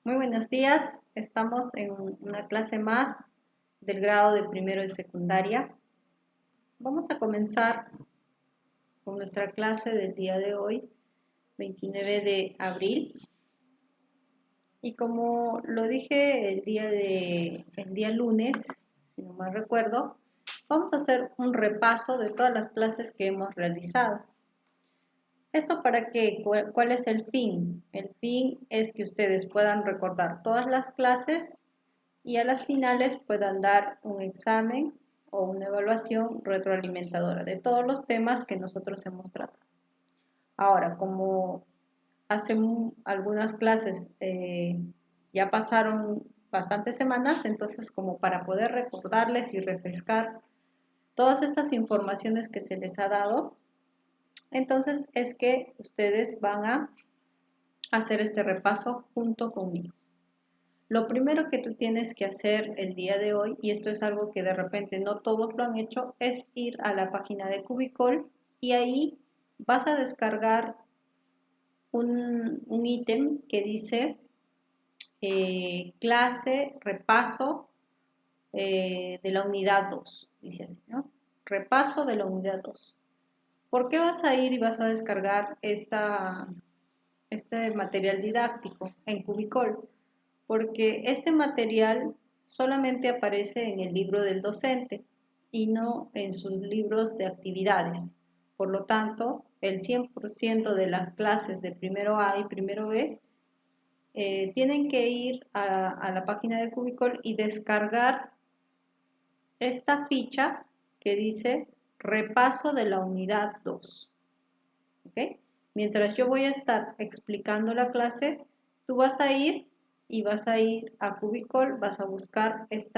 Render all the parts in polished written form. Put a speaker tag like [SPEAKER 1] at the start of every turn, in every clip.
[SPEAKER 1] Muy buenos días, estamos en una clase más del grado de primero de secundaria. Vamos a comenzar con nuestra clase del día de hoy, 29 de abril. Y como lo dije el día lunes, si no mal recuerdo, vamos a hacer un repaso de todas las clases que hemos realizado. ¿Esto para qué? ¿Cuál es el fin? El fin es que ustedes puedan recordar todas las clases y a las finales puedan dar un examen o una evaluación retroalimentadora de todos los temas que nosotros hemos tratado. Ahora, como hace algunas clases ya pasaron bastantes semanas, entonces como para poder recordarles y refrescar todas estas informaciones que se les ha dado, entonces es que ustedes van a hacer este repaso junto conmigo. Lo primero que tú tienes que hacer el día de hoy, y esto es algo que de repente no todos lo han hecho, es ir a la página de Cubicol y ahí vas a descargar un ítem que dice clase, repaso de la unidad 2, dice así, ¿no? Repaso de la unidad 2. ¿Por qué vas a ir y vas a descargar este material didáctico en Cubicol? Porque este material solamente aparece en el libro del docente y no en sus libros de actividades. Por lo tanto, el 100% de las clases de primero A y primero B tienen que ir a la página de Cubicol y descargar esta ficha que dice repaso de la unidad 2. ¿Okay? Mientras yo voy a estar explicando la clase, tú vas a ir a Cubicol, vas a buscar este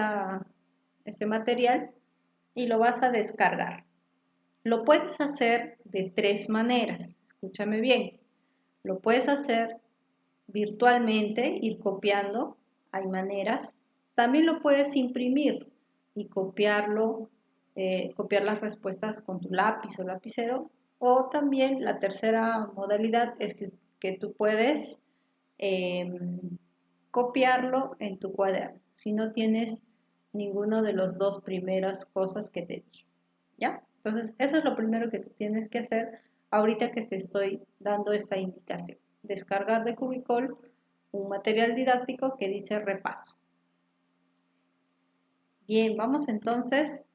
[SPEAKER 1] material y lo vas a descargar. Lo puedes hacer de tres maneras, escúchame bien. Lo puedes hacer virtualmente, ir copiando, hay maneras. También lo puedes imprimir y copiarlo, copiar las respuestas con tu lápiz o lapicero. O también la tercera modalidad es que tú puedes copiarlo en tu cuaderno, si no tienes ninguno de las dos primeras cosas que te dije, ¿ya? Entonces, eso es lo primero que tú tienes que hacer ahorita que te estoy dando esta indicación. Descargar de Cubicol un material didáctico que dice repaso. Bien, vamos entonces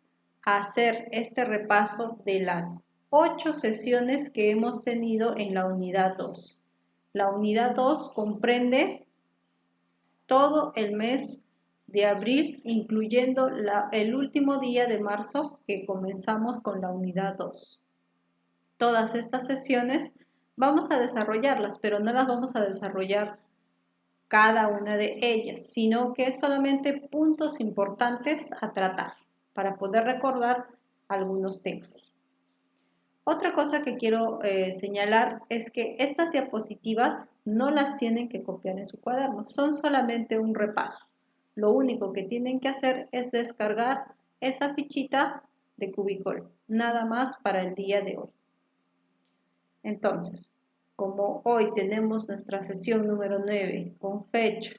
[SPEAKER 1] a hacer este repaso de las 8 sesiones que hemos tenido en la unidad 2. La unidad 2 comprende todo el mes de abril, incluyendo el último día de marzo que comenzamos con la unidad 2. Todas estas sesiones vamos a desarrollarlas, pero no las vamos a desarrollar cada una de ellas, sino que solamente puntos importantes a tratar para poder recordar algunos temas. Otra cosa que quiero señalar es que estas diapositivas no las tienen que copiar en su cuaderno, son solamente un repaso. Lo único que tienen que hacer es descargar esa fichita de Cubicol, nada más para el día de hoy. Entonces, como hoy tenemos nuestra sesión número 9 con fecha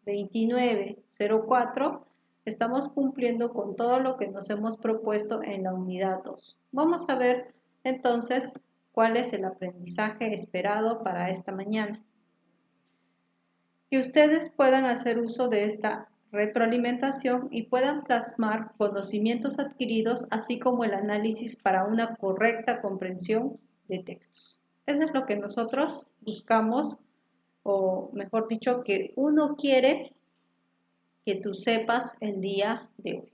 [SPEAKER 1] 29/04, estamos cumpliendo con todo lo que nos hemos propuesto en la unidad 2. Vamos a ver entonces cuál es el aprendizaje esperado para esta mañana. Que ustedes puedan hacer uso de esta retroalimentación y puedan plasmar conocimientos adquiridos, así como el análisis para una correcta comprensión de textos. Eso es lo que nosotros buscamos, o mejor dicho, que uno quiere que tú sepas el día de hoy.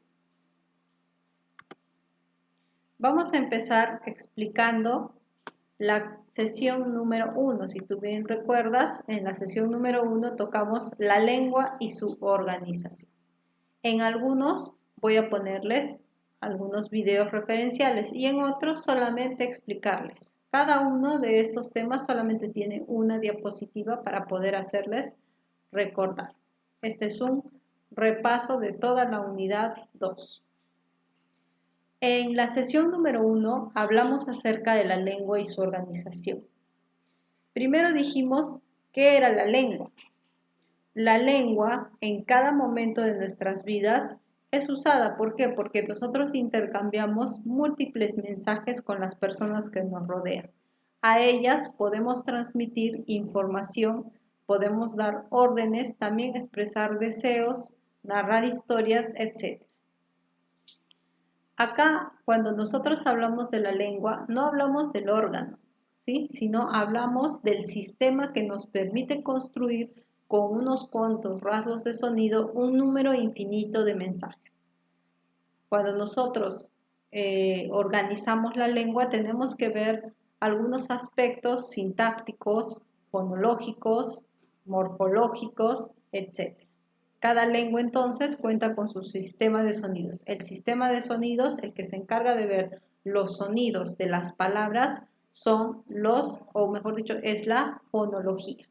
[SPEAKER 1] Vamos a empezar explicando la sesión número 1. Si tú bien recuerdas, en la sesión número 1 tocamos la lengua y su organización. En algunos voy a ponerles algunos videos referenciales y en otros solamente explicarles. Cada uno de estos temas solamente tiene una diapositiva para poder hacerles recordar. Este es un repaso de toda la unidad 2. En la sesión número 1 hablamos acerca de la lengua y su organización. Primero dijimos qué era la lengua. la lengua en cada momento de nuestras vidas es usada. ¿Por qué? Porque nosotros intercambiamos múltiples mensajes con las personas que nos rodean. A ellas podemos transmitir información, podemos dar órdenes, también expresar deseos, narrar historias, etc. Acá, cuando nosotros hablamos de la lengua, no hablamos del órgano, ¿sí? Sino hablamos del sistema que nos permite construir con unos cuantos rasgos de sonido un número infinito de mensajes. Cuando nosotros organizamos la lengua, tenemos que ver algunos aspectos sintácticos, fonológicos, morfológicos, etc. Cada lengua entonces cuenta con su sistema de sonidos. El sistema de sonidos, el que se encarga de ver los sonidos de las palabras, son o mejor dicho, es la fonología.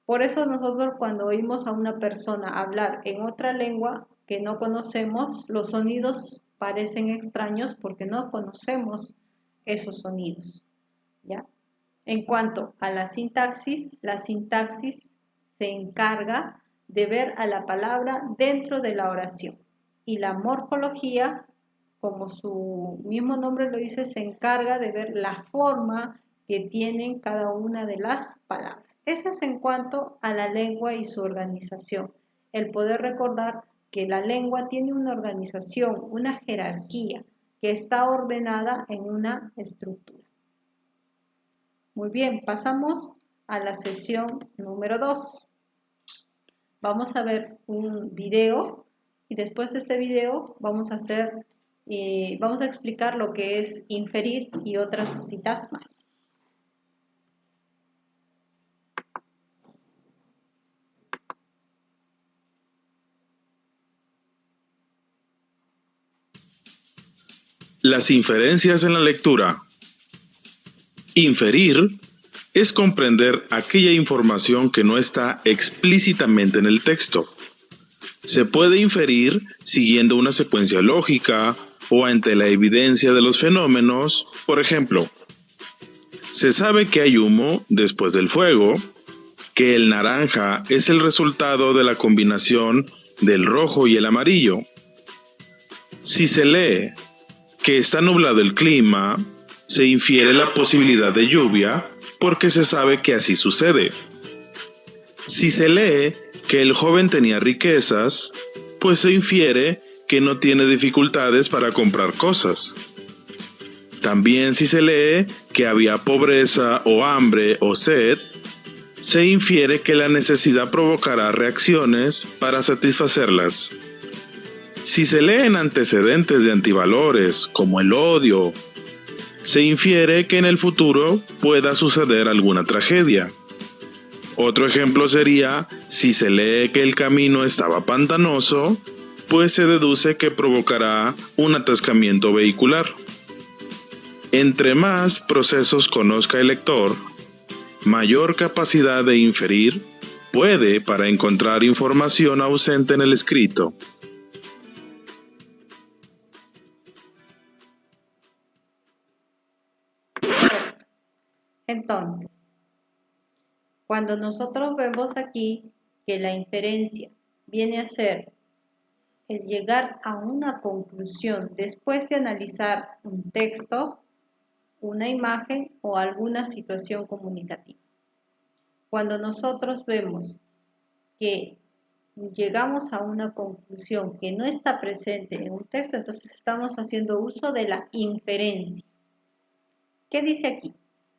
[SPEAKER 1] Por eso nosotros cuando oímos a una persona hablar en otra lengua que no conocemos, los sonidos parecen extraños porque no conocemos esos sonidos, ¿ya? En cuanto a la sintaxis se encarga de ver a la palabra dentro de la oración. Y la morfología, como su mismo nombre lo dice, se encarga de ver la forma que tienen cada una de las palabras. Eso es en cuanto a la lengua y su organización. El poder recordar que la lengua tiene una organización, una jerarquía, que está ordenada en una estructura. Muy bien, pasamos a la sesión número 2. Vamos a ver un video y después de este video vamos a explicar lo que es inferir y otras cositas más.
[SPEAKER 2] Las inferencias en la lectura. Inferir es comprender aquella información que no está explícitamente en el texto. Se puede inferir siguiendo una secuencia lógica o ante la evidencia de los fenómenos. Por ejemplo, se sabe que hay humo después del fuego, que el naranja es el resultado de la combinación del rojo y el amarillo. Si se lee que está nublado el clima, se infiere la posibilidad de lluvia porque se sabe que así sucede. Si se lee que el joven tenía riquezas, pues se infiere que no tiene dificultades para comprar cosas. También si se lee que había pobreza o hambre o sed, se infiere que la necesidad provocará reacciones para satisfacerlas. Si se leen antecedentes de antivalores, como el odio, se infiere que en el futuro pueda suceder alguna tragedia. Otro ejemplo sería, si se lee que el camino estaba pantanoso, pues se deduce que provocará un atascamiento vehicular. Entre más procesos conozca el lector, mayor capacidad de inferir puede para encontrar información ausente en el escrito.
[SPEAKER 1] Entonces, cuando nosotros vemos aquí que la inferencia viene a ser el llegar a una conclusión después de analizar un texto, una imagen o alguna situación comunicativa. Cuando nosotros vemos que llegamos a una conclusión que no está presente en un texto, entonces estamos haciendo uso de la inferencia. ¿Qué dice aquí?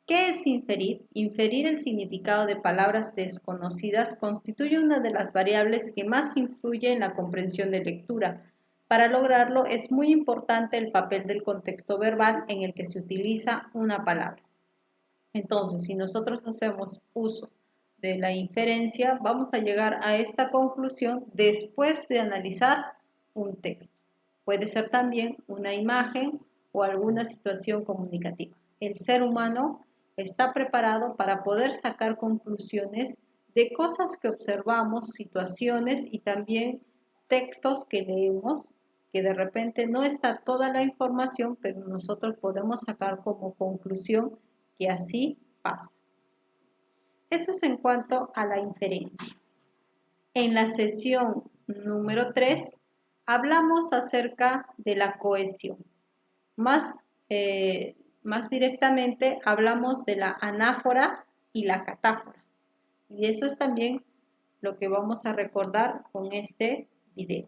[SPEAKER 1] ¿Qué es inferir? Inferir el significado de palabras desconocidas constituye una de las variables que más influye en la comprensión de lectura. Para lograrlo es muy importante el papel del contexto verbal en el que se utiliza una palabra. Entonces, si nosotros hacemos uso de la inferencia, vamos a llegar a esta conclusión después de analizar un texto. Puede ser también una imagen o alguna situación comunicativa. El ser humano está preparado para poder sacar conclusiones de cosas que observamos, situaciones y también textos que leemos, que de repente no está toda la información, pero nosotros podemos sacar como conclusión que así pasa. Eso es en cuanto a la inferencia. en la sesión número 3 hablamos acerca de la cohesión. Más directamente hablamos de la anáfora y la catáfora. Y eso es también lo que vamos a recordar con este video.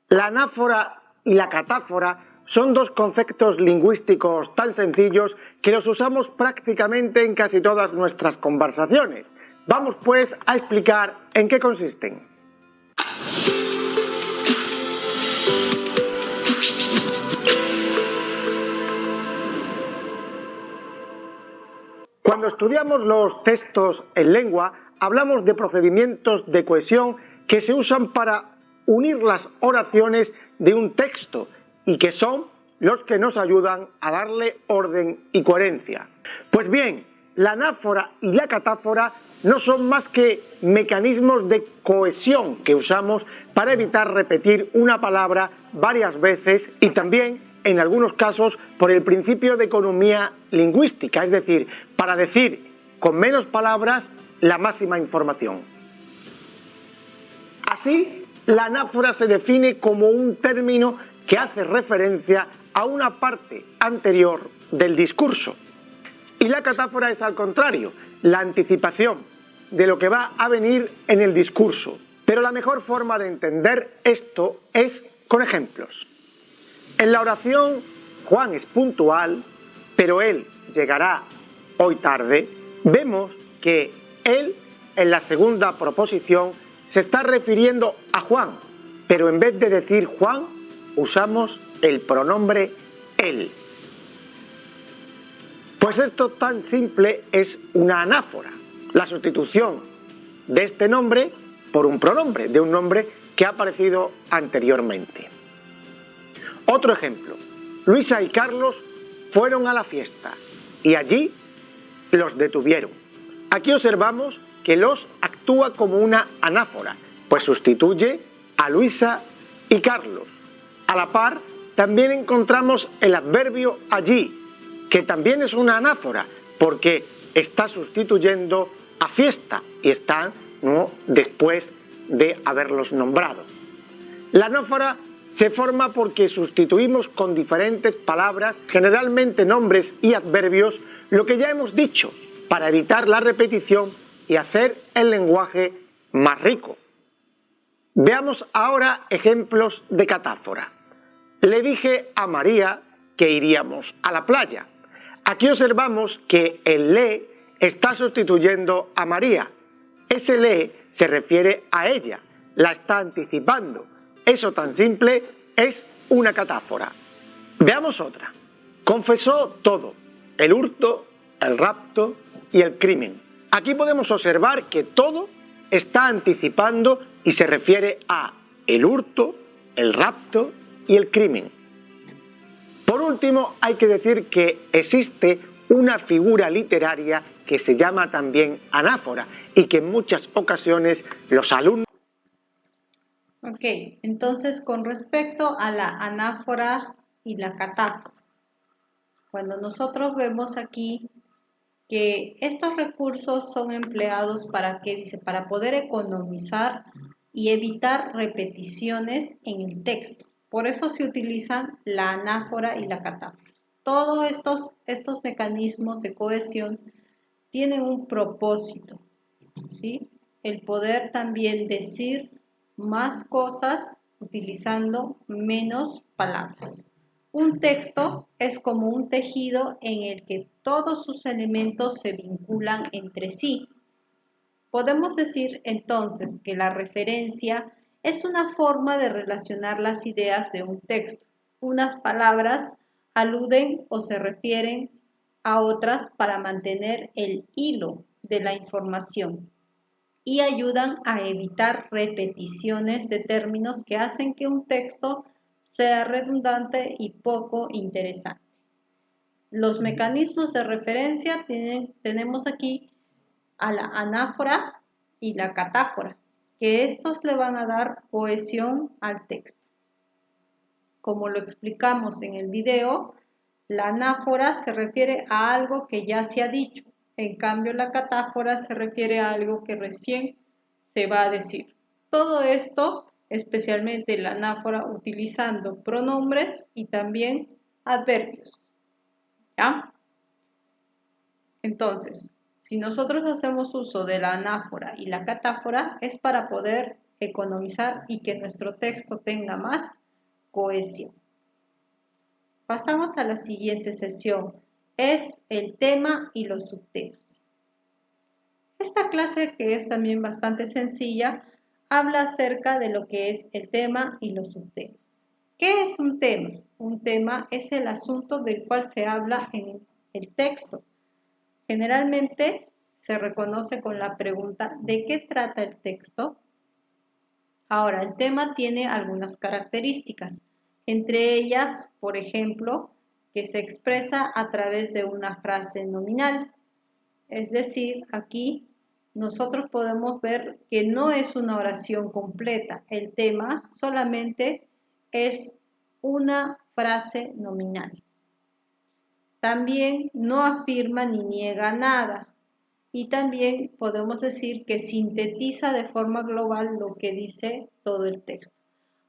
[SPEAKER 3] La anáfora y la catáfora son dos conceptos lingüísticos tan sencillos que los usamos prácticamente en casi todas nuestras conversaciones. Vamos pues a explicar en qué consisten. Cuando estudiamos los textos en lengua, hablamos de procedimientos de cohesión que se usan para unir las oraciones de un texto y que son los que nos ayudan a darle orden y coherencia. Pues bien, la anáfora y la catáfora no son más que mecanismos de cohesión que usamos para evitar repetir una palabra varias veces y también, en algunos casos, por el principio de economía lingüística, es decir, para decir con menos palabras la máxima información. Así, la anáfora se define como un término que hace referencia a una parte anterior del discurso. Y la catáfora es al contrario, la anticipación de lo que va a venir en el discurso. Pero la mejor forma de entender esto es con ejemplos. En la oración, Juan es puntual, pero él llegará hoy tarde, vemos que él, en la segunda proposición, se está refiriendo a Juan, pero en vez de decir Juan, usamos el pronombre él. Pues esto tan simple es una anáfora, la sustitución de este nombre por un pronombre, de un nombre que ha aparecido anteriormente. Otro ejemplo, Luisa y Carlos fueron a la fiesta y allí los detuvieron. Aquí observamos que los actúa como una anáfora, pues sustituye a Luisa y Carlos. A la par, también encontramos el adverbio allí, que también es una anáfora, porque está sustituyendo a fiesta y está después de haberlos nombrado. La anáfora se forma porque sustituimos con diferentes palabras, generalmente nombres y adverbios, lo que ya hemos dicho, para evitar la repetición y hacer el lenguaje más rico. Veamos ahora ejemplos de catáfora. Le dije a María que iríamos a la playa. Aquí observamos que el le está sustituyendo a María. Ese le se refiere a ella, la está anticipando. Eso tan simple es una catáfora. Veamos otra. Confesó todo, el hurto, el rapto y el crimen. Aquí podemos observar que todo está anticipando y se refiere a el hurto, el rapto y el crimen. Por último, hay que decir que existe una figura literaria que se llama también anáfora y que en muchas ocasiones los alumnos...
[SPEAKER 1] Ok, entonces con respecto a la anáfora y la catáfora, cuando nosotros vemos aquí que estos recursos son empleados para, ¿qué dice? Para poder economizar y evitar repeticiones en el texto. Por eso se utilizan la anáfora y la catáfora. Todos estos mecanismos de cohesión tienen un propósito, ¿sí? El poder también decir más cosas utilizando menos palabras. Un texto es como un tejido en el que todos sus elementos se vinculan entre sí. Podemos decir entonces que la referencia es una forma de relacionar las ideas de un texto. Unas palabras aluden o se refieren a otras para mantener el hilo de la información y ayudan a evitar repeticiones de términos que hacen que un texto sea redundante y poco interesante. Los mecanismos de referencia tenemos aquí a la anáfora y la catáfora, que estos le van a dar cohesión al texto. como lo explicamos en el video, la anáfora se refiere a algo que ya se ha dicho. En cambio, la catáfora se refiere a algo que recién se va a decir. Todo esto, especialmente la anáfora, utilizando pronombres y también adverbios. ¿Ya? Entonces, si nosotros hacemos uso de la anáfora y la catáfora, es para poder economizar y que nuestro texto tenga más cohesión. Pasamos a la siguiente sesión. Es el tema y los subtemas. Esta clase, que es también bastante sencilla, habla acerca de lo que es el tema y los subtemas. ¿Qué es un tema? Un tema es el asunto del cual se habla en el texto. Generalmente se reconoce con la pregunta ¿de qué trata el texto? Ahora, el tema tiene algunas características, entre ellas, por ejemplo, que se expresa a través de una frase nominal. Es decir, aquí nosotros podemos ver que no es una oración completa. El tema solamente es una frase nominal. También no afirma ni niega nada. Y también podemos decir que sintetiza de forma global lo que dice todo el texto.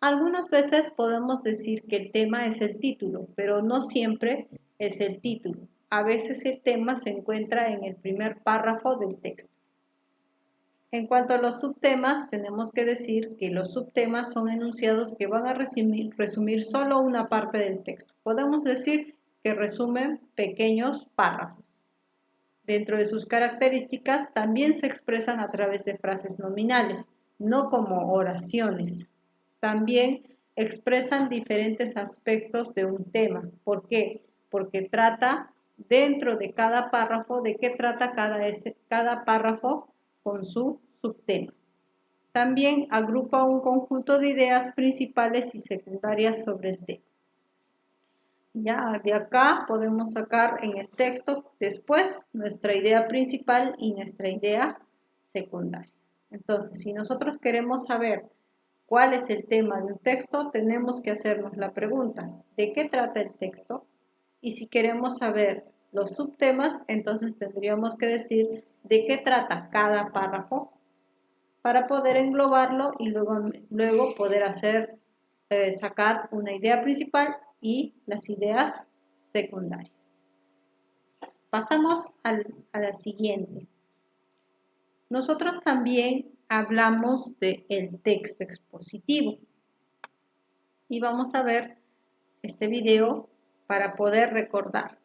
[SPEAKER 1] Algunas veces podemos decir que el tema es el título, pero no siempre es el título. A veces el tema se encuentra en el primer párrafo del texto. En cuanto a los subtemas, tenemos que decir que los subtemas son enunciados que van a resumir solo una parte del texto. Podemos decir que resumen pequeños párrafos. Dentro de sus características también se expresan a través de frases nominales, no como oraciones. También expresan diferentes aspectos de un tema. ¿Por qué? Porque trata dentro de cada párrafo de qué trata cada párrafo con su subtema. También agrupa un conjunto de ideas principales y secundarias sobre el tema. Ya de acá podemos sacar en el texto después nuestra idea principal y nuestra idea secundaria. Entonces, si nosotros queremos saber cuál es el tema de un texto, tenemos que hacernos la pregunta, ¿de qué trata el texto? Y si queremos saber los subtemas, entonces tendríamos que decir de qué trata cada párrafo para poder englobarlo y luego poder sacar una idea principal y las ideas secundarias. Pasamos a la siguiente. Nosotros también hablamos del texto expositivo y vamos a ver este video para poder recordar.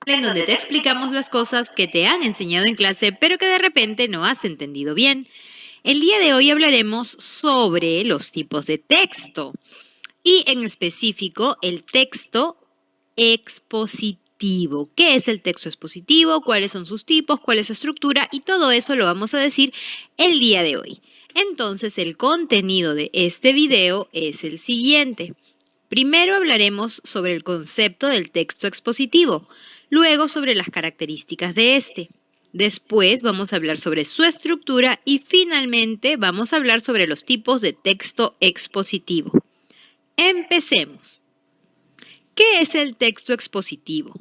[SPEAKER 4] En donde te explicamos las cosas que te han enseñado en clase, pero que de repente no has entendido bien. El día de hoy hablaremos sobre los tipos de texto y en específico el texto expositivo. ¿Qué es el texto expositivo? ¿Cuáles son sus tipos? ¿Cuál es su estructura? Y todo eso lo vamos a decir el día de hoy. Entonces, el contenido de este video es el siguiente. Primero hablaremos sobre el concepto del texto expositivo, luego sobre las características de este. Después vamos a hablar sobre su estructura y finalmente vamos a hablar sobre los tipos de texto expositivo. Empecemos. ¿Qué es el texto expositivo?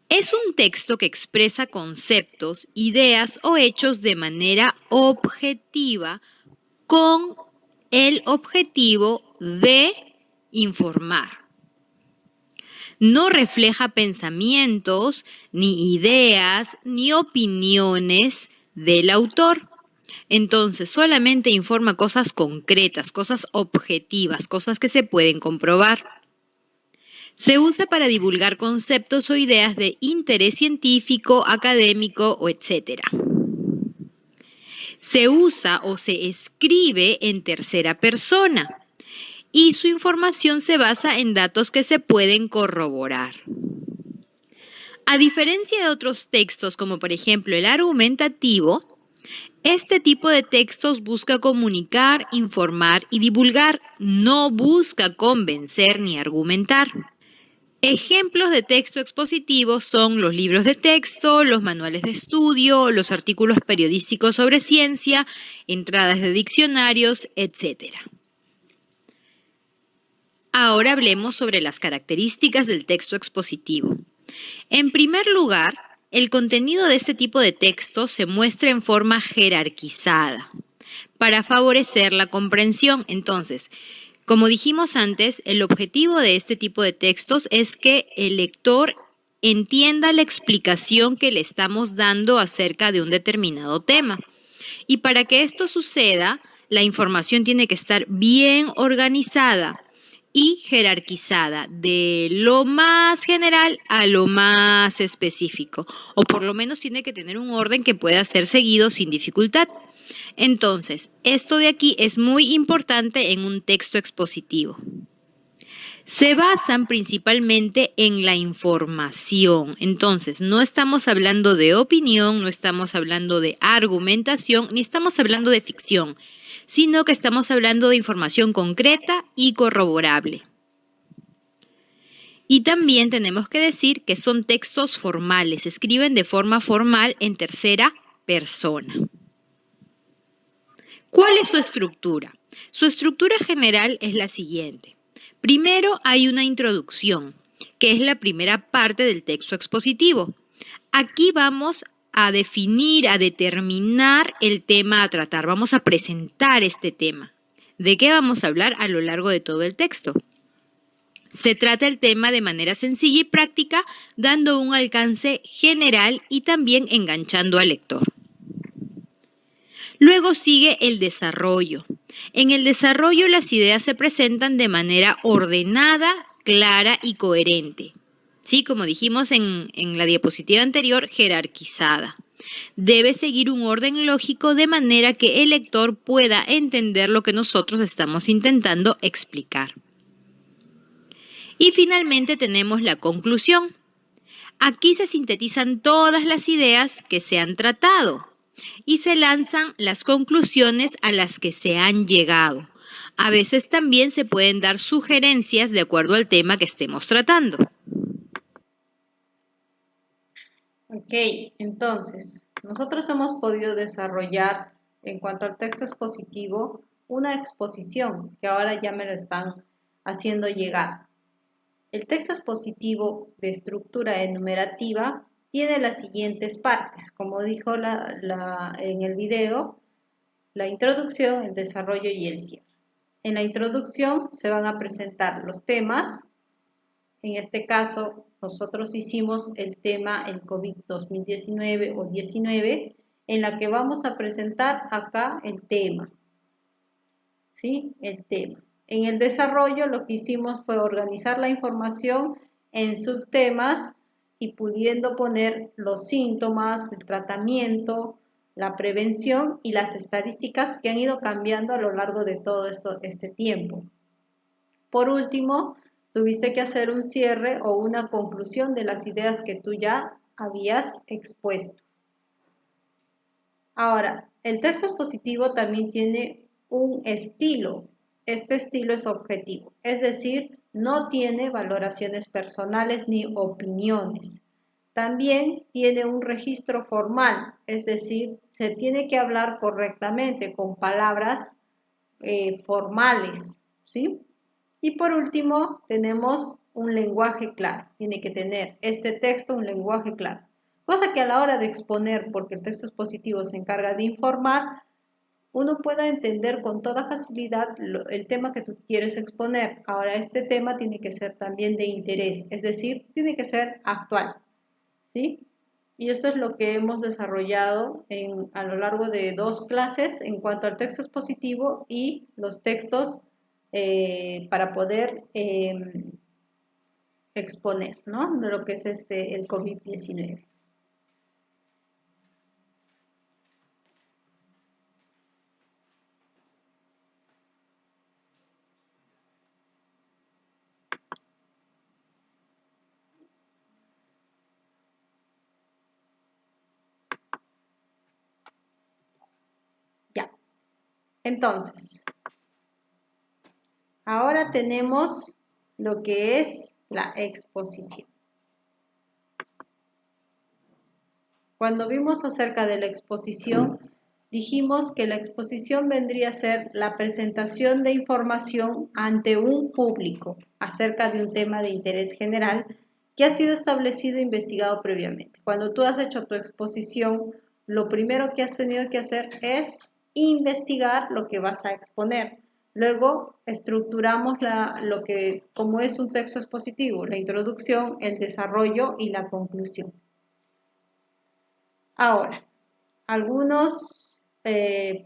[SPEAKER 4] Es un texto que expresa conceptos, ideas o hechos de manera objetiva con el objetivo de informar. No refleja pensamientos, ni ideas, ni opiniones del autor. Entonces, solamente informa cosas concretas, cosas objetivas, cosas que se pueden comprobar. Se usa para divulgar conceptos o ideas de interés científico, académico o etc. Se usa o se escribe en tercera persona. Y su información se basa en datos que se pueden corroborar. A diferencia de otros textos, como por ejemplo el argumentativo, este tipo de textos busca comunicar, informar y divulgar, no busca convencer ni argumentar. Ejemplos de texto expositivo son los libros de texto, los manuales de estudio, los artículos periodísticos sobre ciencia, entradas de diccionarios, etc. Ahora hablemos sobre las características del texto expositivo. En primer lugar, el contenido de este tipo de texto se muestra en forma jerarquizada para favorecer la comprensión. Entonces, como dijimos antes, el objetivo de este tipo de textos es que el lector entienda la explicación que le estamos dando acerca de un determinado tema. Y para que esto suceda, la información tiene que estar bien organizada y jerarquizada, de lo más general a lo más específico, o por lo menos tiene que tener un orden que pueda ser seguido sin dificultad. Entonces, esto de aquí es muy importante en un texto expositivo. Se basan principalmente en la información. Entonces, no estamos hablando de opinión, no estamos hablando de argumentación, ni estamos hablando de ficción, sino que estamos hablando de información concreta y corroborable. Y también tenemos que decir que son textos formales, se escriben de forma formal en tercera persona. ¿Cuál es su estructura? Su estructura general es la siguiente. Primero hay una introducción, que es la primera parte del texto expositivo. Aquí vamos a definir, a determinar el tema a tratar. Vamos a presentar este tema. ¿De qué vamos a hablar a lo largo de todo el texto? Se trata el tema de manera sencilla y práctica, dando un alcance general y también enganchando al lector. Luego sigue el desarrollo. En el desarrollo las ideas se presentan de manera ordenada, clara y coherente. Sí, como dijimos en la diapositiva anterior, jerarquizada. Debe seguir un orden lógico de manera que el lector pueda entender lo que nosotros estamos intentando explicar. Y finalmente tenemos la conclusión. Aquí se sintetizan todas las ideas que se han tratado y se lanzan las conclusiones a las que se han llegado. A veces también se pueden dar sugerencias de acuerdo al tema que estemos tratando.
[SPEAKER 1] Ok, entonces, nosotros hemos podido desarrollar en cuanto al texto expositivo una exposición que ahora ya me lo están haciendo llegar. El texto expositivo de estructura enumerativa tiene las siguientes partes, como dijo en el video, la introducción, el desarrollo y el cierre. En la introducción se van a presentar los temas. En este caso, nosotros hicimos el tema el COVID 2019 o 19, en la que vamos a presentar acá el tema. ¿Sí? El tema. En el desarrollo lo que hicimos fue organizar la información en subtemas y pudiendo poner los síntomas, el tratamiento, la prevención y las estadísticas que han ido cambiando a lo largo de todo este tiempo. Por último, tuviste que hacer un cierre o una conclusión de las ideas que tú ya habías expuesto. Ahora, el texto expositivo también tiene un estilo. Este estilo es objetivo, es decir, no tiene valoraciones personales ni opiniones. También tiene un registro formal, es decir, se tiene que hablar correctamente con palabras formales, ¿sí? Y por último, tenemos un lenguaje claro. Tiene que tener este texto un lenguaje claro. Cosa que a la hora de exponer, porque el texto expositivo se encarga de informar, uno pueda entender con toda facilidad el tema que tú quieres exponer. Ahora, este tema tiene que ser también de interés, es decir, tiene que ser actual, ¿sí? Y eso es lo que hemos desarrollado a lo largo de 2 clases en cuanto al texto expositivo y los textos para poder exponer, ¿no? De lo que es el COVID-19. Ya. Entonces, ahora tenemos lo que es la exposición. Cuando vimos acerca de la exposición, dijimos que la exposición vendría a ser la presentación de información ante un público acerca de un tema de interés general que ha sido establecido e investigado previamente. Cuando tú has hecho tu exposición, lo primero que has tenido que hacer es investigar lo que vas a exponer. Luego estructuramos como es un texto expositivo, la introducción, el desarrollo y la conclusión. Ahora, algunas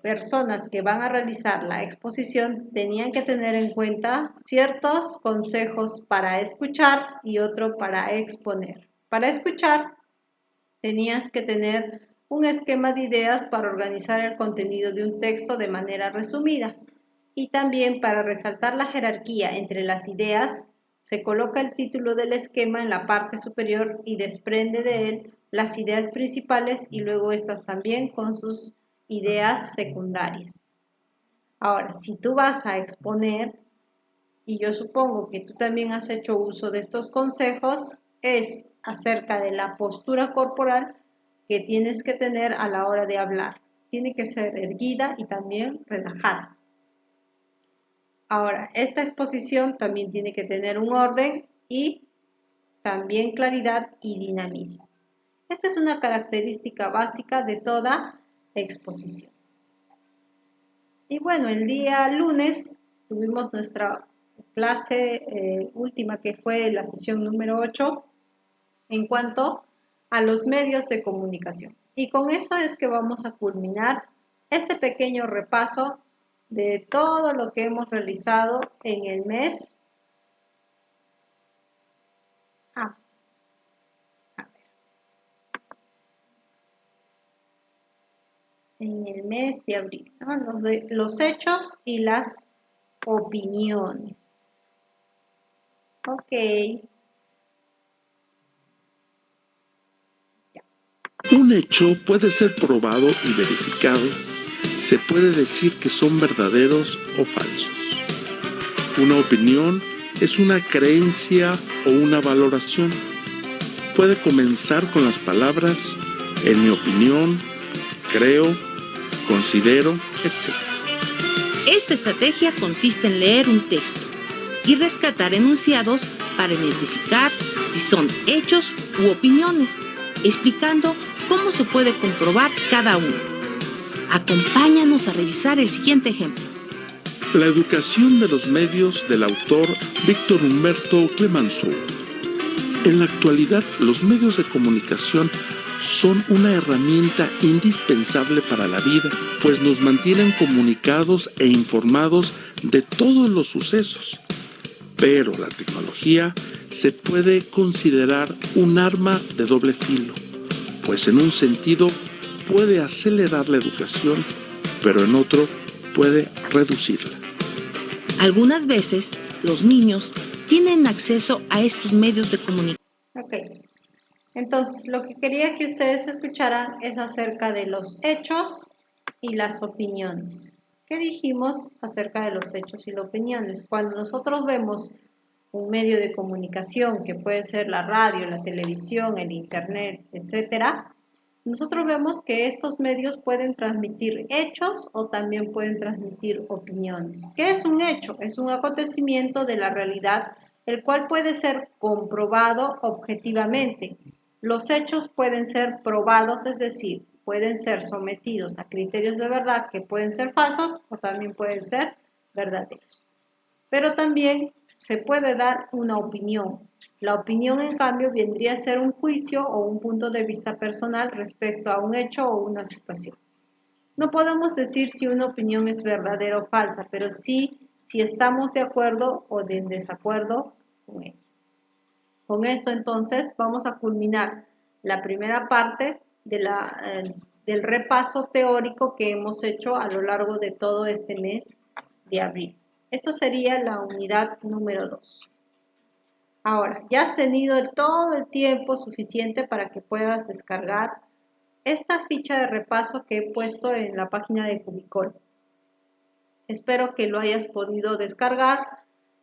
[SPEAKER 1] personas que van a realizar la exposición tenían que tener en cuenta ciertos consejos para escuchar y otro para exponer. Para escuchar, tenías que tener un esquema de ideas para organizar el contenido de un texto de manera resumida. Y también para resaltar la jerarquía entre las ideas, se coloca el título del esquema en la parte superior y desprende de él las ideas principales y luego estas también con sus ideas secundarias. Ahora, si tú vas a exponer, y yo supongo que tú también has hecho uso de estos consejos, es acerca de la postura corporal que tienes que tener a la hora de hablar. Tiene que ser erguida y también relajada. Ahora, esta exposición también tiene que tener un orden y también claridad y dinamismo. Esta es una característica básica de toda exposición. Y bueno, el día lunes tuvimos nuestra clase última, que fue la sesión número 8, en cuanto a los medios de comunicación. Y con eso es que vamos a culminar este pequeño repaso de todo lo que hemos realizado en el mes. En el mes de abril, ¿no? Los hechos y las opiniones. Ok.
[SPEAKER 5] Un hecho puede ser probado y verificado. Se puede decir que son verdaderos o falsos. Una opinión es una creencia o una valoración. Puede comenzar con las palabras en mi opinión, creo, considero, etc.
[SPEAKER 6] Esta estrategia consiste en leer un texto y rescatar enunciados para identificar si son hechos u opiniones, explicando cómo se puede comprobar cada uno. Acompáñanos a revisar el siguiente ejemplo.
[SPEAKER 5] La educación de los medios del autor Víctor Humberto Clemenceau. En la actualidad, los medios de comunicación son una herramienta indispensable para la vida, pues nos mantienen comunicados e informados de todos los sucesos. Pero la tecnología se puede considerar un arma de doble filo, pues en un sentido puede acelerar la educación, pero en otro puede reducirla.
[SPEAKER 6] Algunas veces los niños tienen acceso a estos medios de comunicación.
[SPEAKER 1] Ok. Entonces, lo que quería que ustedes escucharan es acerca de los hechos y las opiniones. ¿Qué dijimos acerca de los hechos y las opiniones? Cuando nosotros vemos un medio de comunicación, que puede ser la radio, la televisión, el internet, etcétera, nosotros vemos que estos medios pueden transmitir hechos o también pueden transmitir opiniones. ¿Qué es un hecho? Es un acontecimiento de la realidad, el cual puede ser comprobado objetivamente. Los hechos pueden ser probados, es decir, pueden ser sometidos a criterios de verdad que pueden ser falsos o también pueden ser verdaderos. Pero también se puede dar una opinión. La opinión, en cambio, vendría a ser un juicio o un punto de vista personal respecto a un hecho o una situación. No podemos decir si una opinión es verdadera o falsa, pero sí si estamos de acuerdo o en desacuerdo con ella. Con esto, entonces, vamos a culminar la primera parte del repaso teórico que hemos hecho a lo largo de todo este mes de abril. Esto sería la unidad número 2. Ahora, ya has tenido todo el tiempo suficiente para que puedas descargar esta ficha de repaso que he puesto en la página de Cubicol. Espero que lo hayas podido descargar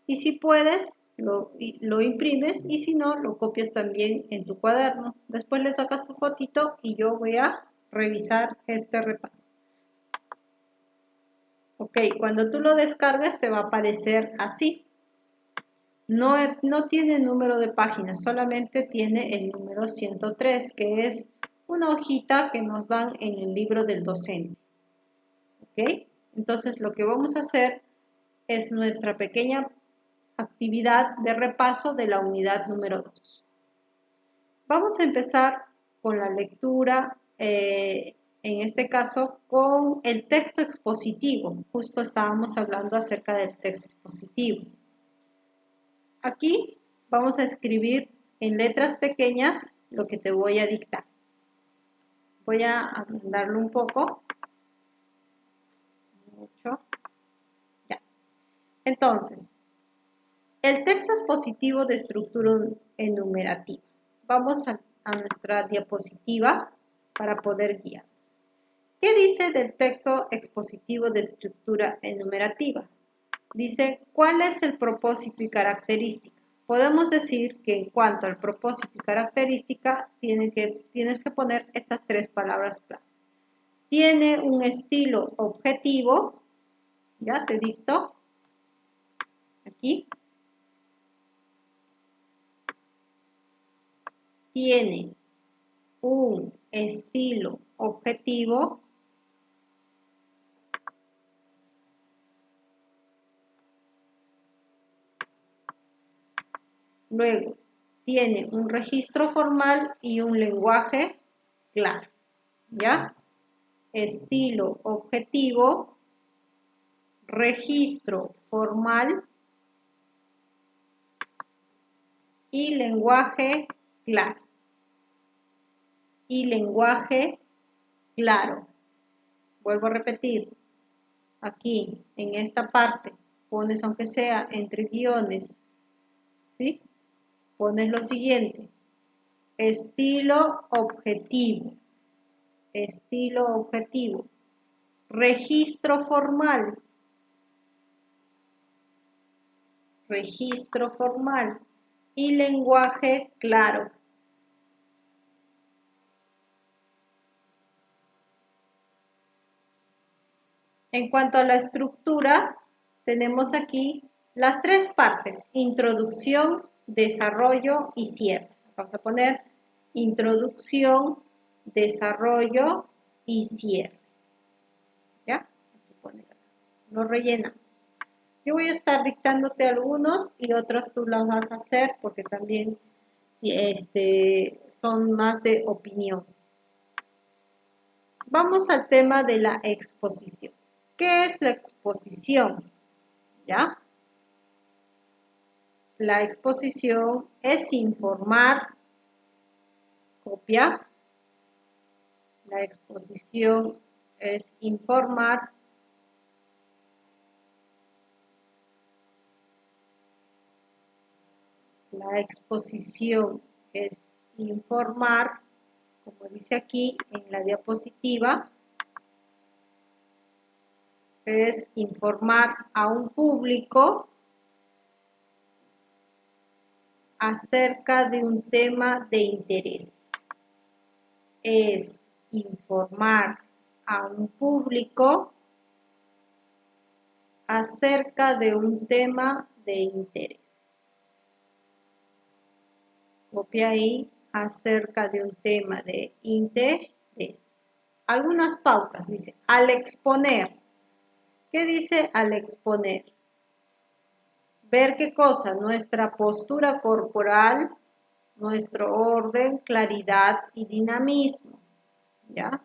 [SPEAKER 1] y si puedes, lo imprimes y si no, lo copias también en tu cuaderno. Después le sacas tu fotito y yo voy a revisar este repaso. Ok, cuando tú lo descargues te va a aparecer así. No tiene número de páginas, solamente tiene el número 103, que es una hojita que nos dan en el libro del docente. ¿Ok? Entonces lo que vamos a hacer es nuestra pequeña actividad de repaso de la unidad número 2. Vamos a empezar con la lectura, en este caso con el texto expositivo. Justo estábamos hablando acerca del texto expositivo. Aquí vamos a escribir en letras pequeñas lo que te voy a dictar. Voy a agrandarlo un poco. Mucho. Ya. Entonces, el texto expositivo de estructura enumerativa. Vamos a nuestra diapositiva para poder guiarnos. ¿Qué dice del texto expositivo de estructura enumerativa? Dice, ¿cuál es el propósito y característica? Podemos decir que en cuanto al propósito y característica, tienes que poner estas tres palabras claves. Tiene un estilo objetivo, ya te dicto, aquí. Tiene un estilo objetivo. Luego, tiene un registro formal y un lenguaje claro, ¿ya? Estilo objetivo, registro formal y lenguaje claro. Y lenguaje claro. Vuelvo a repetir, aquí en esta parte pones, aunque sea entre guiones, ¿sí? Pones lo siguiente, estilo objetivo, registro formal y lenguaje claro. En cuanto a la estructura, tenemos aquí las tres partes, introducción, desarrollo y cierre. Vamos a poner introducción, desarrollo y cierre. ¿Ya? Aquí pones acá. Lo rellenamos. Yo voy a estar dictándote algunos y otros tú las vas a hacer porque también son más de opinión. Vamos al tema de la exposición. ¿Qué es la exposición? ¿Ya? La exposición es informar, copia. La exposición es informar. La exposición es informar, como dice aquí en la diapositiva, es informar a un público acerca de un tema de interés. Es informar a un público acerca de un tema de interés. Copia ahí, acerca de un tema de interés. Algunas pautas, dice, al exponer. ¿Qué dice al exponer? Ver qué cosa, nuestra postura corporal, nuestro orden, claridad y dinamismo, ¿ya?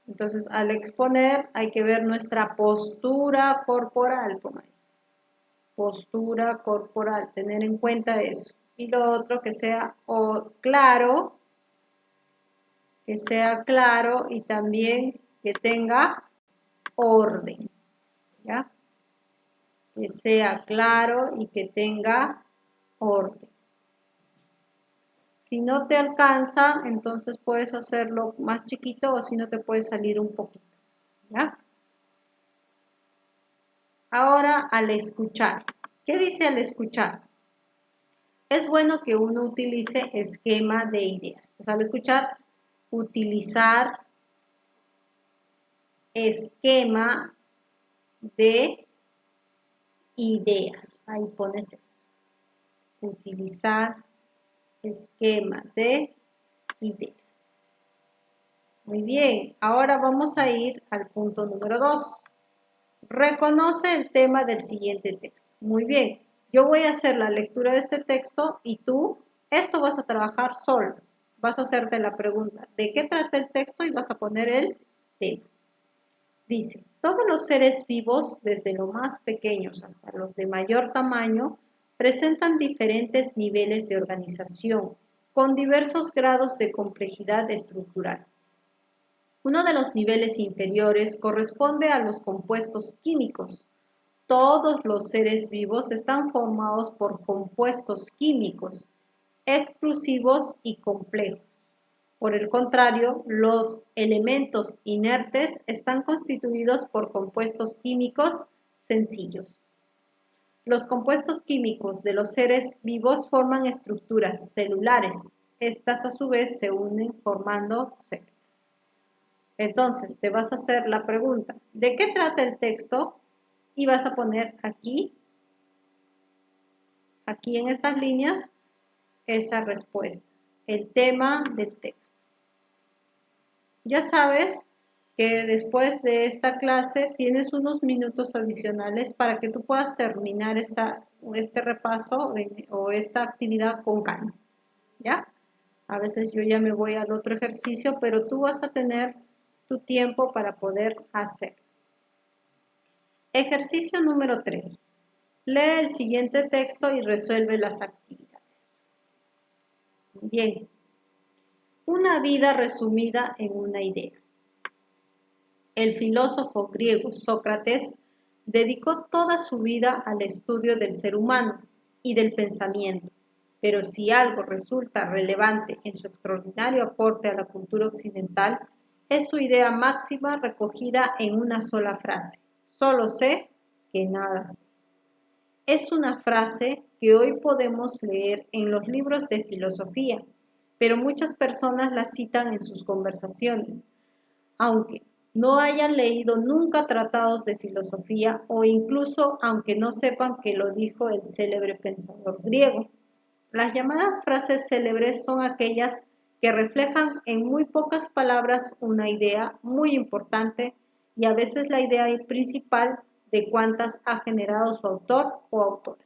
[SPEAKER 1] Entonces, al exponer hay que ver nuestra postura corporal, postura corporal, tener en cuenta eso. Y lo otro, que sea claro, y también que tenga orden, ¿ya? Que sea claro y que tenga orden. Si no te alcanza, entonces puedes hacerlo más chiquito o si no te puede salir un poquito, ¿ya? Ahora, al escuchar. ¿Qué dice al escuchar? Es bueno que uno utilice esquema de ideas. Entonces, al escuchar, utilizar esquema de ideas. Ahí pones eso. Utilizar esquema de ideas. Muy bien, ahora vamos a ir al punto número 2. Reconoce el tema del siguiente texto. Muy bien, yo voy a hacer la lectura de este texto y tú, esto vas a trabajar solo. Vas a hacerte la pregunta, ¿de qué trata el texto? Y vas a poner el tema. Dice, todos los seres vivos, desde los más pequeños hasta los de mayor tamaño, presentan diferentes niveles de organización, con diversos grados de complejidad estructural. Uno de los niveles inferiores corresponde a los compuestos químicos. Todos los seres vivos están formados por compuestos químicos, exclusivos y complejos. Por el contrario, los elementos inertes están constituidos por compuestos químicos sencillos. Los compuestos químicos de los seres vivos forman estructuras celulares. Estas a su vez se unen formando células. Entonces, te vas a hacer la pregunta, ¿de qué trata el texto? Y vas a poner aquí en estas líneas, esa respuesta, el tema del texto. Ya sabes que después de esta clase tienes unos minutos adicionales para que tú puedas terminar este repaso o esta actividad con calma, ¿ya? A veces yo ya me voy al otro ejercicio, pero tú vas a tener tu tiempo para poder hacer. Ejercicio número 3. Lee el siguiente texto y resuelve las actividades. Bien. Una vida resumida en una idea. El filósofo griego Sócrates dedicó toda su vida al estudio del ser humano y del pensamiento, pero si algo resulta relevante en su extraordinario aporte a la cultura occidental, es su idea máxima recogida en una sola frase: solo sé que nada sé. Es una frase que hoy podemos leer en los libros de filosofía, pero muchas personas la citan en sus conversaciones, aunque no hayan leído nunca tratados de filosofía o incluso aunque no sepan que lo dijo el célebre pensador griego. Las llamadas frases célebres son aquellas que reflejan en muy pocas palabras una idea muy importante y a veces la idea principal de cuantas ha generado su autor o autora.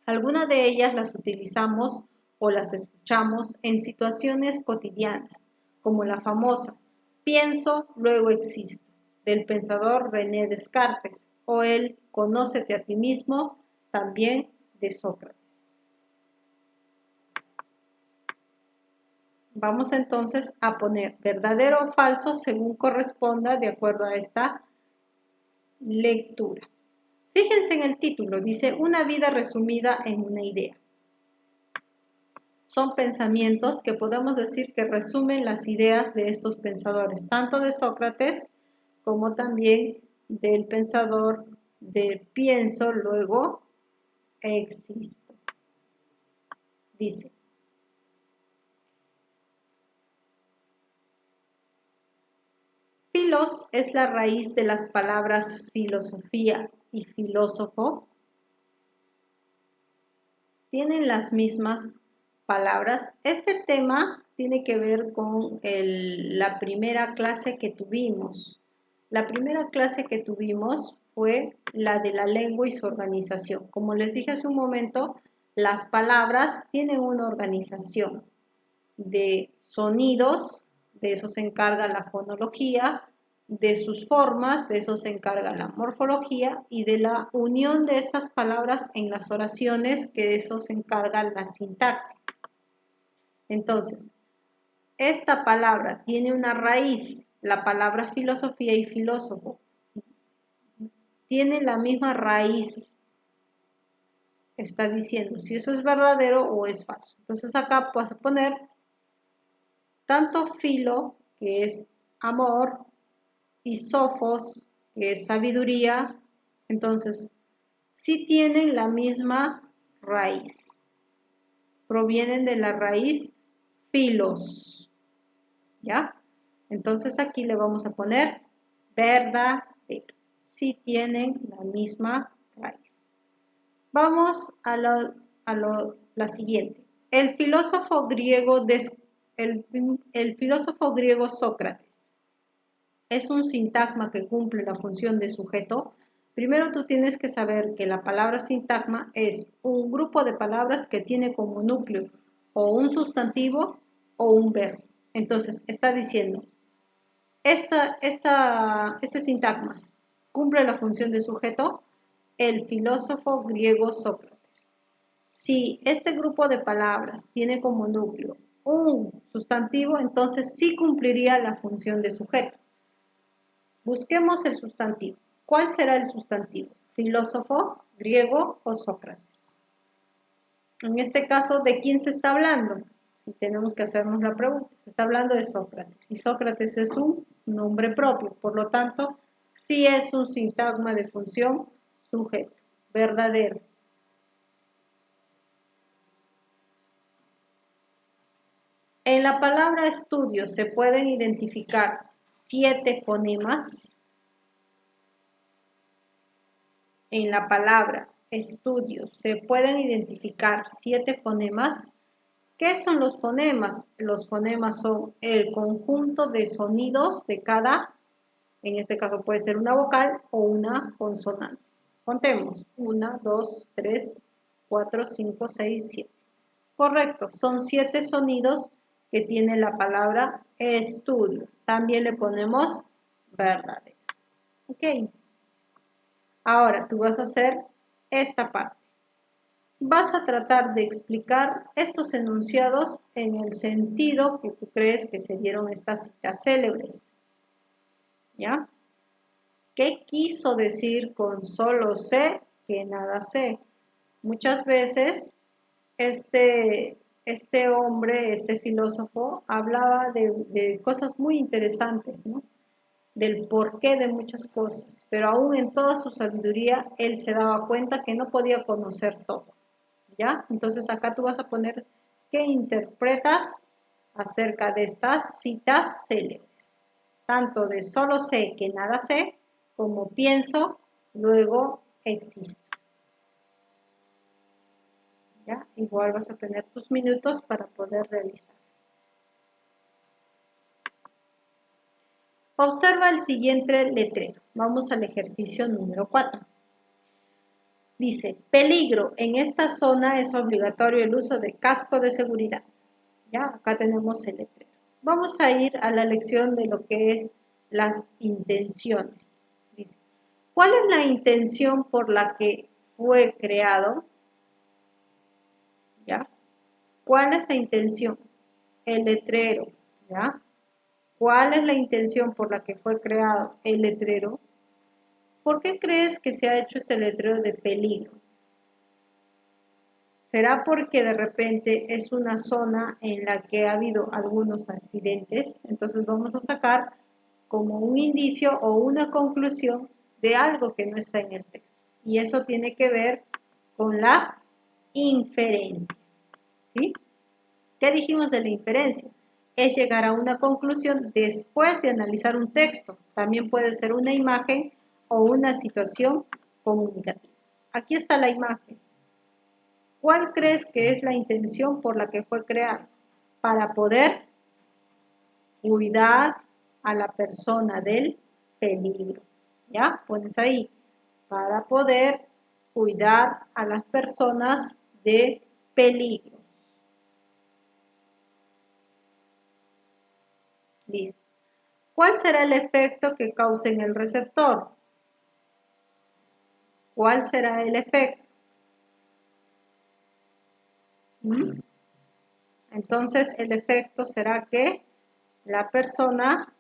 [SPEAKER 1] Algunas de ellas las utilizamos o las escuchamos en situaciones cotidianas, como la famosa "pienso, luego existo", del pensador René Descartes, o el "conócete a ti mismo", también de Sócrates. Vamos entonces a poner verdadero o falso según corresponda de acuerdo a esta lectura. Fíjense en el título, dice una vida resumida en una idea. Son pensamientos que podemos decir que resumen las ideas de estos pensadores, tanto de Sócrates como también del pensador de pienso, luego existo. Dice, filos es la raíz de las palabras filosofía y filósofo. Tienen las mismas palabras. Este tema tiene que ver con la primera clase que tuvimos. La primera clase que tuvimos fue la de la lengua y su organización. Como les dije hace un momento, las palabras tienen una organización de sonidos, de eso se encarga la fonología, de sus formas, de eso se encarga la morfología, y de la unión de estas palabras en las oraciones, que de eso se encarga la sintaxis. Entonces, esta palabra tiene una raíz, la palabra filosofía y filósofo, tiene la misma raíz. Está diciendo si eso es verdadero o es falso. Entonces acá vas a poner tanto filo, que es amor, y sofos, que es sabiduría. Entonces, sí tienen la misma raíz. Provienen de la raíz filos. ¿Ya? Entonces aquí le vamos a poner verdadero. Sí tienen la misma raíz. Vamos a la siguiente. El filósofo griego Sócrates es un sintagma que cumple la función de sujeto. Primero tú tienes que saber que la palabra sintagma es un grupo de palabras que tiene como núcleo o un sustantivo o un verbo. Entonces está diciendo, este sintagma cumple la función de sujeto, el filósofo griego Sócrates. Si este grupo de palabras tiene como núcleo un sustantivo, entonces sí cumpliría la función de sujeto. Busquemos el sustantivo. ¿Cuál será el sustantivo? ¿Filósofo, griego o Sócrates? En este caso, ¿de quién se está hablando? Si tenemos que hacernos la pregunta. Se está hablando de Sócrates. Y Sócrates es un nombre propio. Por lo tanto, sí es un sintagma de función sujeto. Verdadero. En la palabra estudio se pueden identificar 7 fonemas. En la palabra estudio se pueden identificar 7 fonemas. ¿Qué son los fonemas? Los fonemas son el conjunto de sonidos de cada, en este caso puede ser una vocal o una consonante. Contemos, 1, 2, 3, 4, 5, 6, 7. Correcto, son 7 sonidos que tiene la palabra estudio. También le ponemos verdadero. Ok. Ahora tú vas a hacer esta parte. Vas a tratar de explicar estos enunciados en el sentido que tú crees que se dieron estas citas célebres. ¿Ya? ¿Qué quiso decir con solo sé que nada sé? Muchas veces este hombre, este filósofo, hablaba de cosas muy interesantes, ¿no? Del porqué de muchas cosas, pero aún en toda su sabiduría, él se daba cuenta que no podía conocer todo, ¿ya? Entonces acá tú vas a poner qué interpretas acerca de estas citas célebres, tanto de solo sé que nada sé, como pienso, luego existo. ¿Ya? Igual vas a tener tus minutos para poder realizar. Observa el siguiente letrero. Vamos al ejercicio número 4. Dice, peligro, en esta zona es obligatorio el uso de casco de seguridad. Ya, acá tenemos el letrero. Vamos a ir a la lección de lo que es las intenciones. Dice, ¿cuál es la intención por la que fue creado? ¿Ya? ¿Cuál es la intención? El letrero, ¿ya? ¿Cuál es la intención por la que fue creado el letrero? ¿Por qué crees que se ha hecho este letrero de peligro? ¿Será porque de repente es una zona en la que ha habido algunos accidentes? Entonces vamos a sacar como un indicio o una conclusión de algo que no está en el texto. Y eso tiene que ver con la inferencia. ¿Sí? ¿Qué dijimos de la inferencia? Es llegar a una conclusión después de analizar un texto. También puede ser una imagen o una situación comunicativa. Aquí está la imagen. ¿Cuál crees que es la intención por la que fue creada? Para poder cuidar a la persona del peligro. ¿Ya? Pones ahí. Para poder cuidar a las personas de peligros. Listo. ¿Cuál será el efecto que cause en el receptor? ¿Cuál será el efecto? Entonces, el efecto será que la persona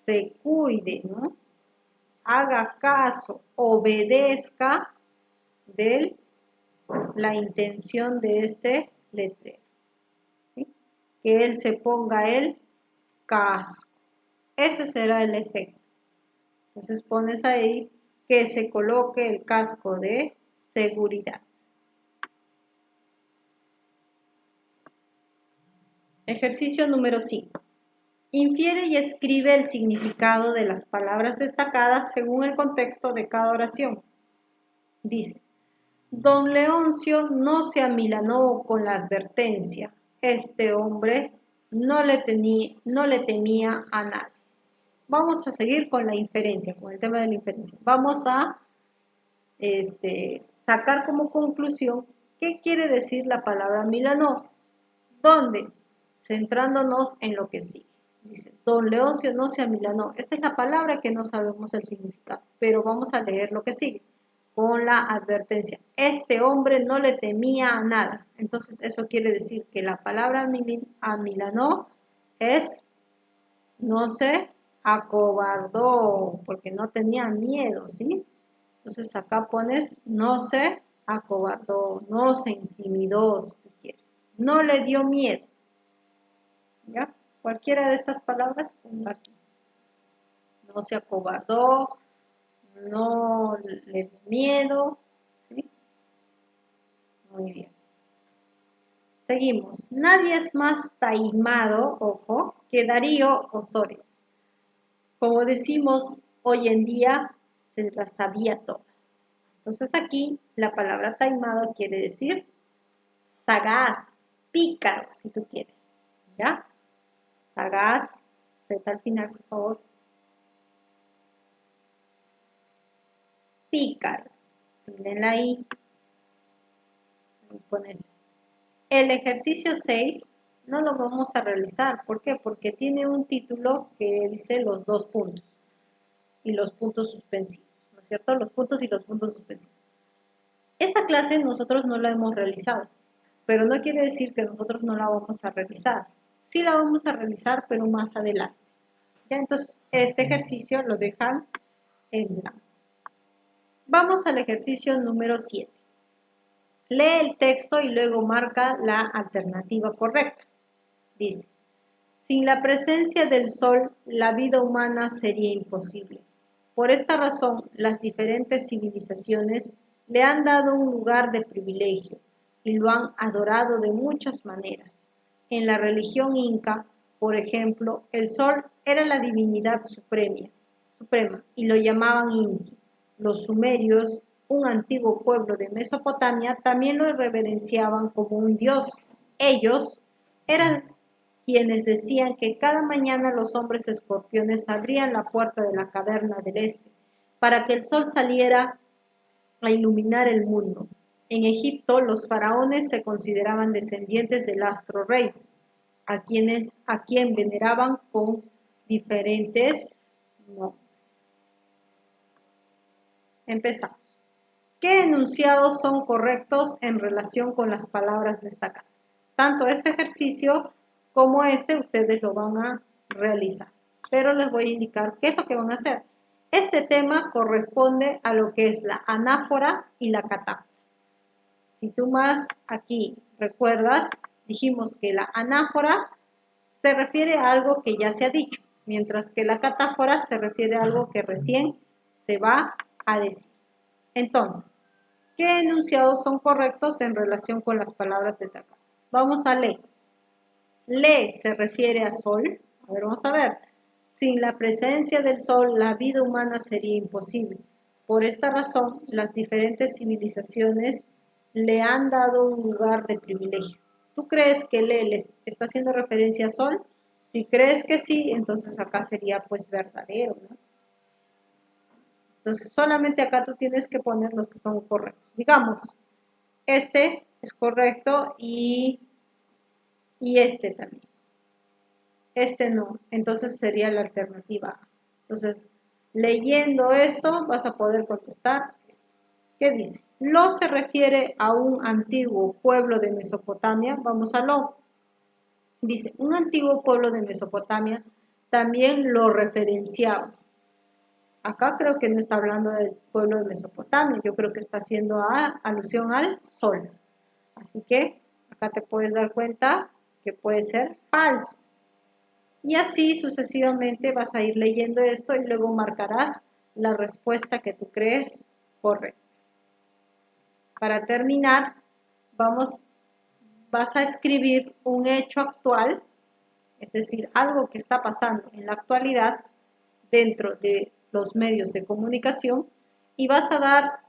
[SPEAKER 1] se cuide, ¿no? Haga caso, obedezca de la intención de este letrero. ¿Sí? Que él se ponga el casco. Ese será el efecto. Entonces pones ahí que se coloque el casco de seguridad. Ejercicio número 5. Infiere y escribe el significado de las palabras destacadas según el contexto de cada oración. Dice, don Leoncio no se amilanó con la advertencia. Este hombre no le temía a nadie. Vamos a seguir con la inferencia, con el tema de la inferencia. Vamos a sacar como conclusión qué quiere decir la palabra amilanó. ¿Dónde? Centrándonos en lo que sigue. Dice, don Leoncio no se amilanó. Esta es la palabra que no sabemos el significado, pero vamos a leer lo que sigue con la advertencia. Este hombre no le temía a nada. Entonces eso quiere decir que la palabra amilanó es no se acobardó, porque no tenía miedo, ¿sí? Entonces acá pones no se acobardó, no se intimidó, si tú quieres. No le dio miedo. ¿Ya? Cualquiera de estas palabras, pongo aquí. No se acobardó, no le dio miedo, ¿sí? Muy bien. Seguimos. Nadie es más taimado, ojo, que Darío Osores. Como decimos hoy en día, se las sabía todas. Entonces aquí la palabra taimado quiere decir sagaz, pícaro, si tú quieres. ¿Ya? Sagaz, Z al final, por favor. Pícaro. Tírenla ahí. Pones esto. El ejercicio 6 no lo vamos a realizar. ¿Por qué? Porque tiene un título que dice los 2 puntos y los puntos suspensivos, ¿no es cierto? Los puntos y los puntos suspensivos. Esa clase nosotros no la hemos realizado, pero no quiere decir que nosotros no la vamos a realizar. Sí la vamos a realizar, pero más adelante. ¿Ya? Entonces, este ejercicio lo dejan en blanco. Vamos al ejercicio número 7. Lee el texto y luego marca la alternativa correcta. Dice, sin la presencia del sol, la vida humana sería imposible. Por esta razón, las diferentes civilizaciones le han dado un lugar de privilegio y lo han adorado de muchas maneras. En la religión inca, por ejemplo, el sol era la divinidad suprema y lo llamaban Inti. Los sumerios, un antiguo pueblo de Mesopotamia, también lo reverenciaban como un dios. Ellos eran quienes decían que cada mañana los hombres escorpiones abrían la puerta de la caverna del este para que el sol saliera a iluminar el mundo. En Egipto, los faraones se consideraban descendientes del astro rey, a quien veneraban con diferentes nombres. Empezamos. ¿Qué enunciados son correctos en relación con las palabras destacadas? Tanto este ejercicio como ustedes lo van a realizar, pero les voy a indicar qué es lo que van a hacer. Este tema corresponde a lo que es la anáfora y la catáfora. Si tú más aquí recuerdas, dijimos que la anáfora se refiere a algo que ya se ha dicho, mientras que la catáfora se refiere a algo que recién se va a decir. Entonces, ¿qué enunciados son correctos en relación con las palabras destacadas? Vamos a leer. Le se refiere a sol. A ver, vamos a ver. Sin la presencia del sol, la vida humana sería imposible. Por esta razón, las diferentes civilizaciones le han dado un lugar de privilegio. ¿Tú crees que le está haciendo referencia a sol? Si crees que sí, entonces acá sería pues verdadero, ¿no? Entonces solamente acá tú tienes que poner los que son correctos. Digamos, este es correcto y este también. Este no, entonces sería la alternativa A. Entonces, leyendo esto vas a poder contestar esto. ¿Qué dice? Lo se refiere a un antiguo pueblo de Mesopotamia. Vamos a lo. Dice, un antiguo pueblo de Mesopotamia también lo referenciaba. Acá creo que no está hablando del pueblo de Mesopotamia, yo creo que está haciendo alusión al sol. Así que acá te puedes dar cuenta que puede ser falso. Y así sucesivamente vas a ir leyendo esto y luego marcarás la respuesta que tú crees correcta. Para terminar, vas a escribir un hecho actual, es decir, algo que está pasando en la actualidad dentro de los medios de comunicación y vas a dar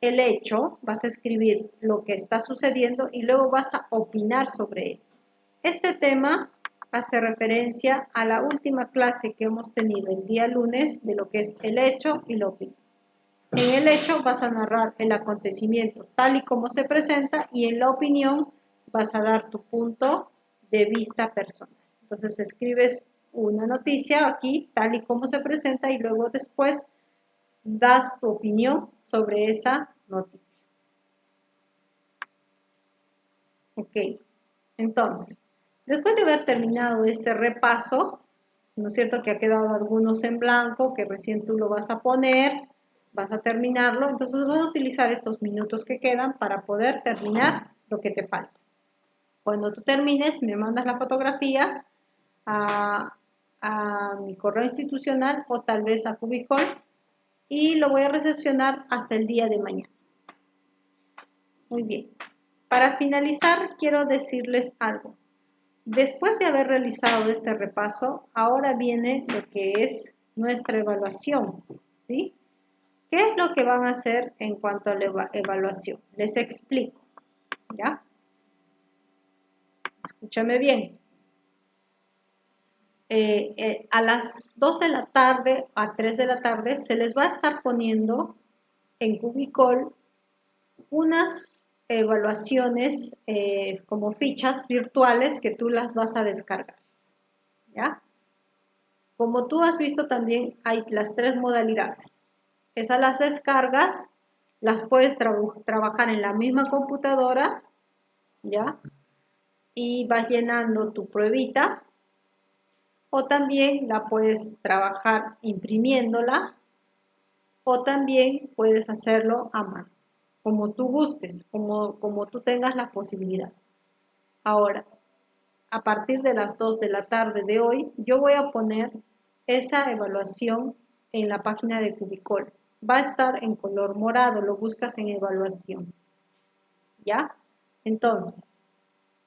[SPEAKER 1] el hecho, vas a escribir lo que está sucediendo y luego vas a opinar sobre él. Este tema hace referencia a la última clase que hemos tenido el día lunes de lo que es el hecho y la opinión. En el hecho vas a narrar el acontecimiento tal y como se presenta y en la opinión vas a dar tu punto de vista personal. Entonces escribes una noticia aquí tal y como se presenta y luego después das tu opinión sobre esa noticia. Ok, entonces, después de haber terminado este repaso, ¿no es cierto que ha quedado algunos en blanco, que recién tú lo vas a poner, vas a terminarlo? Entonces vas a utilizar estos minutos que quedan para poder terminar lo que te falta. Cuando tú termines, me mandas la fotografía a mi correo institucional o tal vez a Cubicol y lo voy a recepcionar hasta el día de mañana. Muy bien. Para finalizar, quiero decirles algo. Después de haber realizado este repaso, ahora viene lo que es nuestra evaluación, ¿sí? ¿Qué es lo que van a hacer en cuanto a la evaluación? Les explico, ¿ya? Escúchame bien. A las 2 de la tarde a 3 de la tarde se les va a estar poniendo en Cubicol unas evaluaciones como fichas virtuales que tú las vas a descargar, ¿ya? Como tú has visto también hay las 3 modalidades. Esas las descargas, las puedes trabajar en la misma computadora, ¿ya? Y vas llenando tu pruebita. O también la puedes trabajar imprimiéndola. O también puedes hacerlo a mano, como tú gustes, como tú tengas la posibilidad. Ahora, a partir de las 2 de la tarde de hoy, yo voy a poner esa evaluación en la página de Cubicol. Va a estar en color morado, lo buscas en evaluación. ¿Ya? Entonces,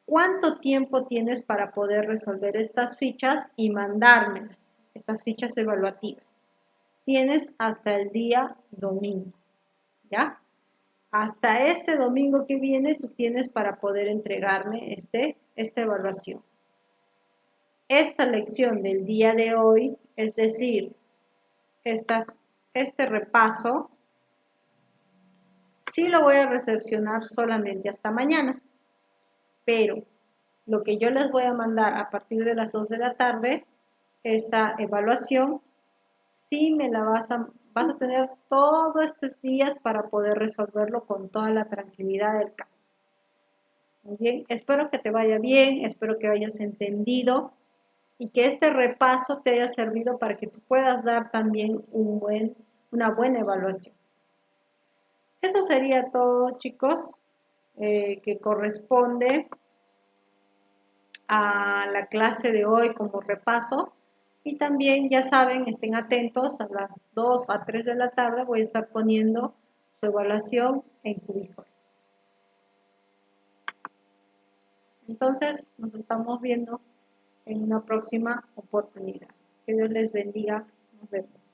[SPEAKER 1] ¿cuánto tiempo tienes para poder resolver estas fichas y mandármelas, estas fichas evaluativas? Tienes hasta el día domingo, ¿ya? Hasta este domingo que viene tú tienes para poder entregarme esta evaluación. Esta lección del día de hoy, es decir, este repaso, sí lo voy a recepcionar solamente hasta mañana, pero lo que yo les voy a mandar a partir de las 2 de la tarde, esa evaluación, sí me la vas a tener todos estos días para poder resolverlo con toda la tranquilidad del caso. Muy bien, espero que te vaya bien, espero que hayas entendido y que este repaso te haya servido para que tú puedas dar también una buena evaluación. Eso sería todo, chicos, que corresponde a la clase de hoy como repaso. Y también, ya saben, estén atentos, a las 2 a 3 de la tarde voy a estar poniendo su evaluación en Cubicol. Entonces, nos estamos viendo en una próxima oportunidad. Que Dios les bendiga. Nos vemos.